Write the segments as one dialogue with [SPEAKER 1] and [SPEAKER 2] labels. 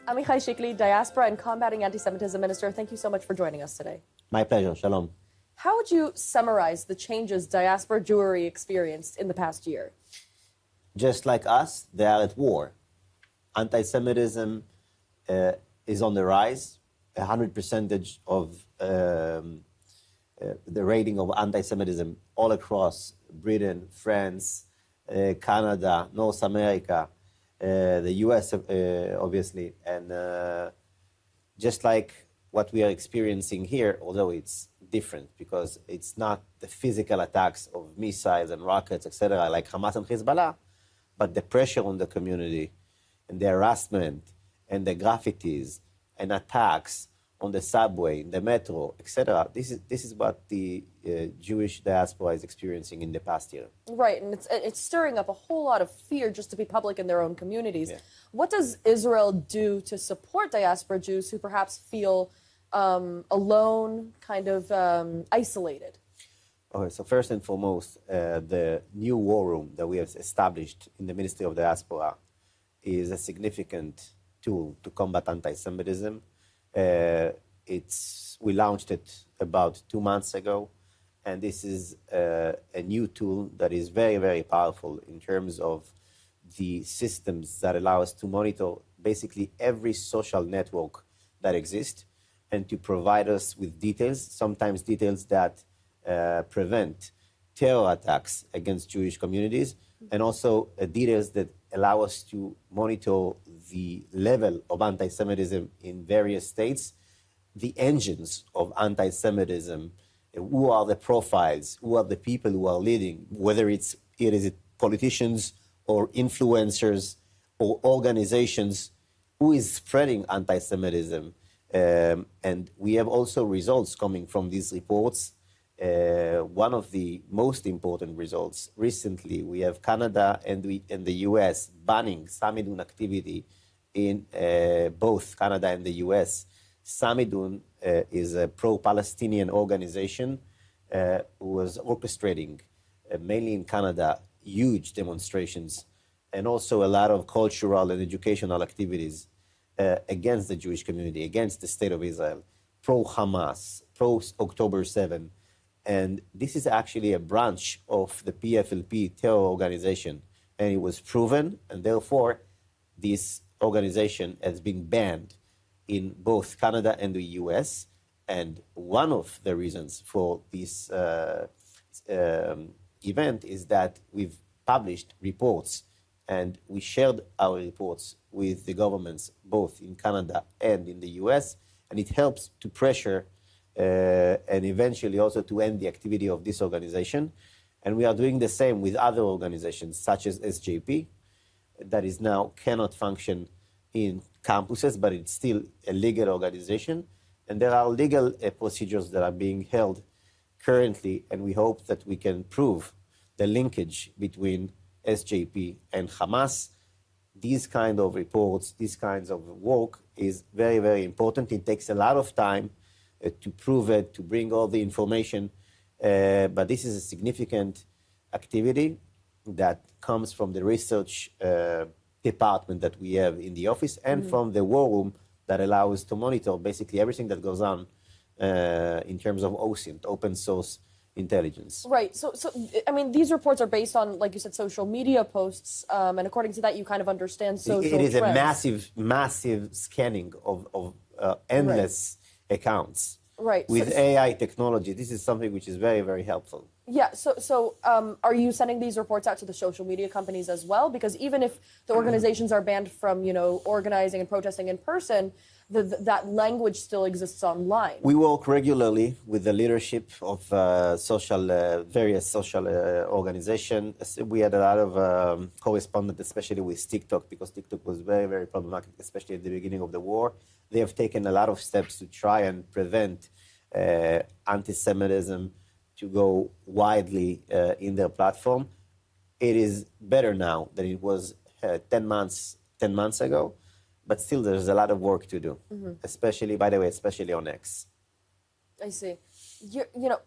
[SPEAKER 1] Amichai Chikli, Diaspora and Combating Anti-Semitism Minister, thank you so much for joining us today.
[SPEAKER 2] My pleasure. Shalom.
[SPEAKER 1] How would you summarize the changes diaspora Jewry experienced in the past year?
[SPEAKER 2] Just like us, they are at war. Anti-Semitism is on the rise. 100% of the rating of anti-Semitism all across Britain, France, Canada, North America, the US, obviously, and just like what we are experiencing here, although it's different because it's not the physical attacks of missiles and rockets, etc., like Hamas and Hezbollah, but the pressure on the community and the harassment and the graffitis and attacks on the subway, in the metro, etc. This is what the Jewish diaspora is experiencing in the past year.
[SPEAKER 1] Right, and it's stirring up a whole lot of fear just to be public in their own communities.
[SPEAKER 2] Yeah.
[SPEAKER 1] What does Israel do to support diaspora Jews who perhaps feel alone, kind of isolated?
[SPEAKER 2] Okay, so first and foremost, the new war room that we have established in the Ministry of Diaspora is a significant tool to combat anti-Semitism. We launched it about 2 months ago, and this is a new tool that is very, very powerful in terms of the systems that allow us to monitor basically every social network that exists and to provide us with details, sometimes details that prevent terror attacks against Jewish communities, and also details that allow us to monitor the level of anti-Semitism in various states, the engines of anti-Semitism, who are the profiles, who are the people who are leading, whether it is politicians or influencers or organizations, who is spreading anti-Semitism. And we have also results coming from these reports. One of the most important results recently, we have Canada and the US banning Samidun activity in both Canada and the US. Samidun is a pro-Palestinian organization who was orchestrating, mainly in Canada, huge demonstrations and also a lot of cultural and educational activities against the Jewish community, against the state of Israel, pro-Hamas, pro-October 7. And this is actually a branch of the PFLP terror organization. And it was proven, and therefore, this organization has been banned in both Canada and the US. And one of the reasons for this event is that we've published reports, and we shared our reports with the governments, both in Canada and in the US, and it helps to pressure and eventually also to end the activity of this organization. And we are doing the same with other organizations, such as SJP, that is now cannot function in campuses, but it's still a legal organization. And there are legal procedures that are being held currently, and we hope that we can prove the linkage between SJP and Hamas. These kind of reports, these kinds of work is very, very important. It takes a lot of time to prove it, to bring all the information. But this is a significant activity that comes from the research department that we have in the office and from the war room that allows us to monitor basically everything that goes on in terms of OSINT, open source intelligence.
[SPEAKER 1] Right. So I mean, these reports are based on, like you said, social media posts, and according to that, you kind of understand social
[SPEAKER 2] It is
[SPEAKER 1] trends.
[SPEAKER 2] a massive scanning of endless accounts.
[SPEAKER 1] Right.
[SPEAKER 2] With AI technology, this is something which is very, very helpful.
[SPEAKER 1] Yeah. So are you sending these reports out to the social media companies as well? Because even if the organizations are banned from, organizing and protesting in person, that language still exists online.
[SPEAKER 2] We work regularly with the leadership of various social organizations. We had a lot of correspondence, especially with TikTok, because TikTok was very, very problematic, especially at the beginning of the war. They have taken a lot of steps to try and prevent anti-Semitism to go widely in their platform. It is better now than it was 10 months ago. But still, there's a lot of work to do, especially on X.
[SPEAKER 1] I see. You know,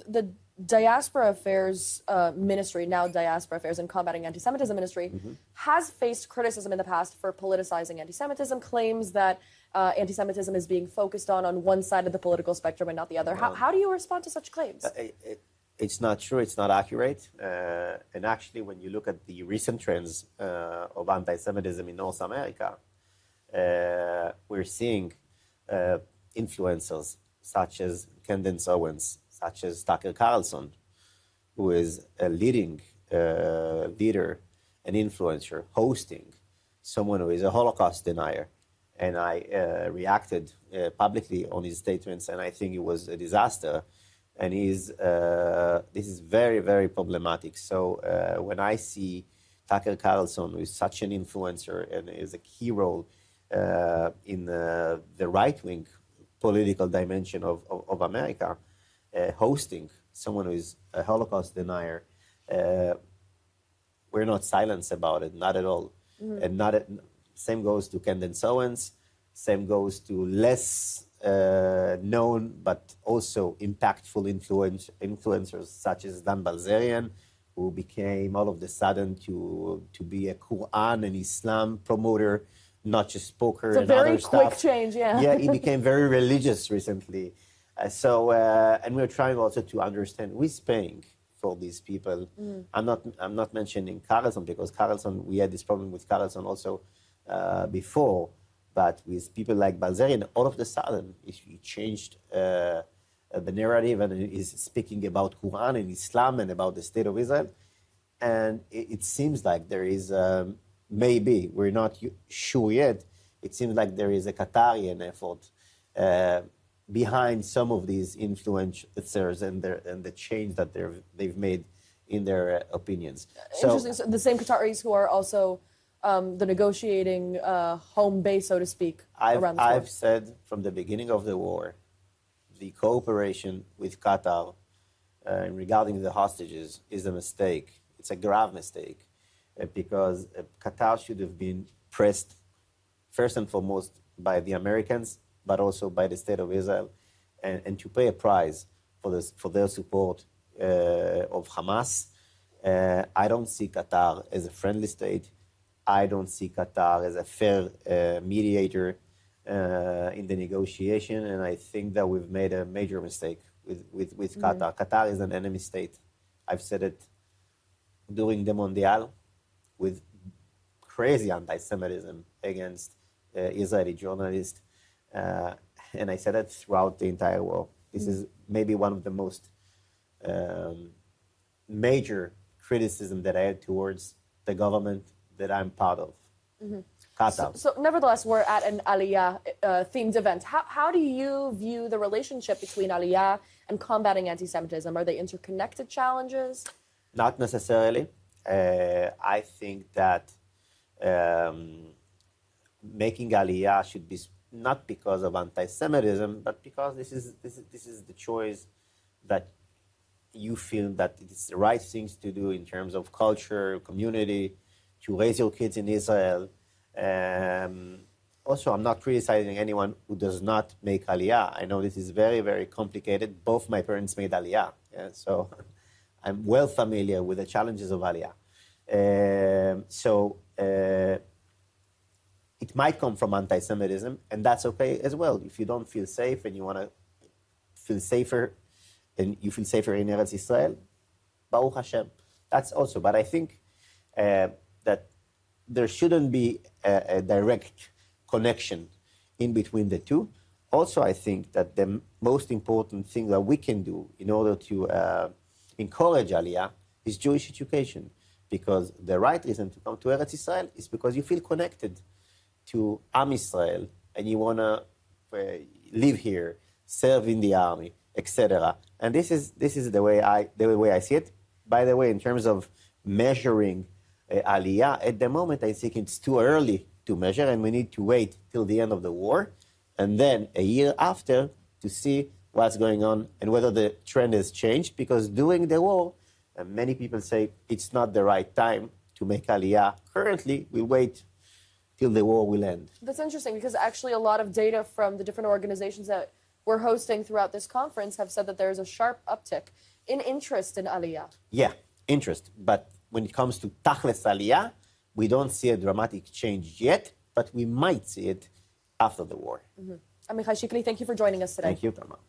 [SPEAKER 1] the Diaspora Affairs Ministry, now Diaspora Affairs and Combating Anti-Semitism Ministry, has faced criticism in the past for politicizing anti-Semitism, claims that anti-Semitism is being focused on one side of the political spectrum and not the other. How do you respond to such claims?
[SPEAKER 2] It's not true, it's not accurate. And actually, when you look at the recent trends of anti-Semitism in North America, we're seeing influencers such as Candace Owens, such as Tucker Carlson, who is a leading leader and influencer, hosting someone who is a Holocaust denier. And I reacted publicly on his statements, and I think it was a disaster. And this is very, very problematic. So when I see Tucker Carlson, who is such an influencer and is a key role in the right-wing political dimension of America, hosting someone who is a Holocaust denier, we're not silenced about it, not at all. And same goes to Candace Owens, same goes to less known but also impactful influencers such as Dan Bilzerian, who became all of a sudden to be a Quran and Islam promoter, not just poker and other stuff.
[SPEAKER 1] It's a very quick change, yeah.
[SPEAKER 2] Yeah, he became very religious recently. And we're trying also to understand who is paying for these people. I'm not mentioning Carlson, because Carlson, we had this problem with Carlson also before, but with people like Bilzerian, all of a sudden he changed the narrative and is speaking about Quran and Islam and about the state of Israel. And it seems like there is maybe, we're not sure yet, it seems like there is a Qatarian effort behind some of these influencers and the change that they've made in their opinions.
[SPEAKER 1] Interesting. So the same Qataris who are also the negotiating home base, so to speak, around the war.
[SPEAKER 2] I've said from the beginning of the war, the cooperation with Qatar regarding the hostages is a mistake. It's a grave mistake, because Qatar should have been pressed first and foremost by the Americans, but also by the state of Israel, and to pay a price for their support of Hamas. I don't see Qatar as a friendly state. I don't see Qatar as a fair mediator in the negotiation, and I think that we've made a major mistake with Qatar. Qatar is an enemy state. I've said it during the Mondial, with crazy anti-Semitism against Israeli journalists, and I said it throughout the entire war. This is maybe one of the most major criticism that I had towards the government that I'm part of. Qatar.
[SPEAKER 1] So nevertheless, we're at an Aliyah themed event. How do you view the relationship between Aliyah and combating anti-Semitism? Are they interconnected challenges?
[SPEAKER 2] Not necessarily. I think that making Aliyah should be not because of anti-Semitism, but because this is the choice that you feel that it's the right things to do in terms of culture, community, to raise your kids in Israel. Also, I'm not criticizing anyone who does not make Aliyah. I know this is very, very complicated. Both my parents made Aliyah, so I'm well familiar with the challenges of Aliyah. It might come from anti-Semitism, and that's okay as well. If you don't feel safe and you want to feel safer, and you feel safer in Eretz Israel, Baruch Hashem. That's also, but I think that there shouldn't be a direct connection in between the two. Also, I think that the most important thing that we can do in order to encourage Aliyah is Jewish education, because the right reason to come to Eretz Israel is because you feel connected to Am Israel and you want to live here, serve in the army, etc. And this is the way I see it. By the way, in terms of measuring Aliyah, at the moment I think it's too early to measure, and we need to wait till the end of the war, and then a year after to see what's going on and whether the trend has changed. Because during the war, many people say it's not the right time to make Aliyah. Currently, we wait till the war will end.
[SPEAKER 1] That's interesting, because actually a lot of data from the different organizations that we're hosting throughout this conference have said that there's a sharp uptick in interest in Aliyah.
[SPEAKER 2] Yeah, interest. But when it comes to Tachlis Aliyah, we don't see a dramatic change yet, but we might see it after the war.
[SPEAKER 1] Amichai, Chikli, thank you for joining us today.
[SPEAKER 2] Thank you, Tamar.